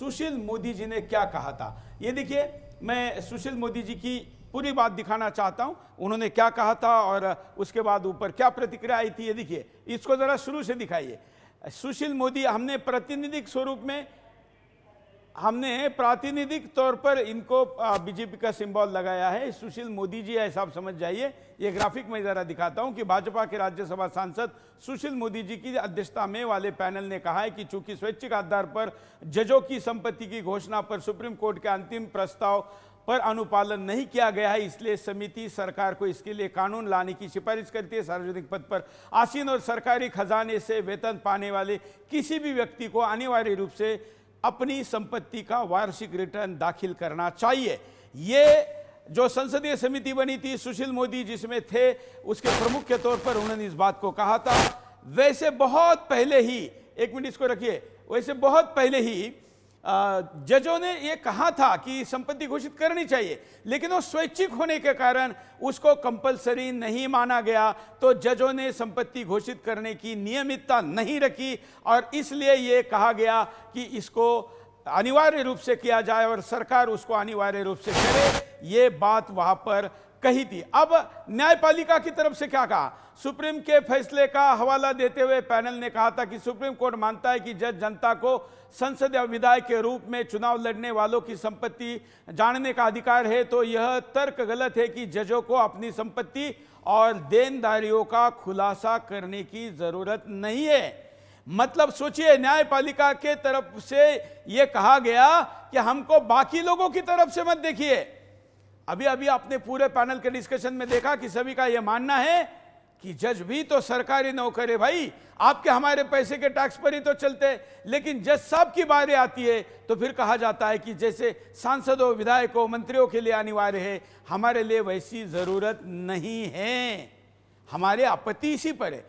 सुशील मोदी जी ने क्या कहा था। ये देखिए, मैं सुशील मोदी जी की पूरी बात दिखाना चाहता हूं, उन्होंने क्या कहा था और उसके बाद ऊपर क्या प्रतिक्रिया आई थी। ये देखिए, इसको जरा शुरू से दिखाइए। सुशील मोदी, हमने प्रातिनिधिक स्वरूप में, हमने प्रातिनिधिक तौर पर इनको बीजेपी का सिंबल लगाया है। सुशील मोदी जी ऐसा आप समझ जाइए। ये ग्राफिक में जरा दिखाता हूं कि भाजपा के राज्यसभा सांसद सुशील मोदी जी की अध्यक्षता में वाले पैनल ने कहा है कि चूंकि स्वैच्छिक आधार पर जजों की संपत्ति की घोषणा पर सुप्रीम कोर्ट के अंतिम प्रस्ताव पर अनुपालन नहीं किया गया है, इसलिए समिति सरकार को इसके लिए कानून लाने की सिफारिश करती है। सार्वजनिक पद पर आसीन और सरकारी खजाने से वेतन पाने वाले किसी भी व्यक्ति को अनिवार्य रूप से अपनी संपत्ति का वार्षिक रिटर्न दाखिल करना चाहिए। ये जो संसदीय समिति बनी थी, सुशील मोदी जिसमें थे, उसके प्रमुख के तौर पर उन्होंने इस बात को कहा था। वैसे बहुत पहले ही, एक मिनट इसको रखिए, वैसे बहुत पहले ही जजों ने यह कहा था कि संपत्ति घोषित करनी चाहिए, लेकिन वो स्वैच्छिक होने के कारण उसको कंपलसरी नहीं माना गया। तो जजों ने संपत्ति घोषित करने की नियमितता नहीं रखी और इसलिए यह कहा गया कि इसको अनिवार्य रूप से किया जाए और सरकार उसको अनिवार्य रूप से करे। ये बात वहां पर कही थी। अब न्यायपालिका की तरफ से क्या कहा। सुप्रीम के फैसले का हवाला देते हुए पैनल ने कहा था कि सुप्रीम कोर्ट मानता है कि जज जनता को संसद या विधायक के रूप में चुनाव लड़ने वालों की संपत्ति जानने का अधिकार है, तो यह तर्क गलत है कि जजों को अपनी संपत्ति और देनदारियों का खुलासा करने की जरूरत नहीं है। मतलब सोचिए, न्यायपालिका के तरफ से यह कहा गया कि हमको बाकी लोगों की तरफ से मत देखिए। अभी अभी आपने पूरे पैनल के डिस्कशन में देखा कि सभी का यह मानना है कि जज भी तो सरकारी नौकर है भाई, आपके हमारे पैसे के टैक्स पर ही तो चलते। लेकिन जज साहब की बारी आती है तो फिर कहा जाता है कि जैसे सांसदों, विधायकों, मंत्रियों के लिए अनिवार्य है, हमारे लिए वैसी जरूरत नहीं है। हमारे आपत्ति इसी पर है।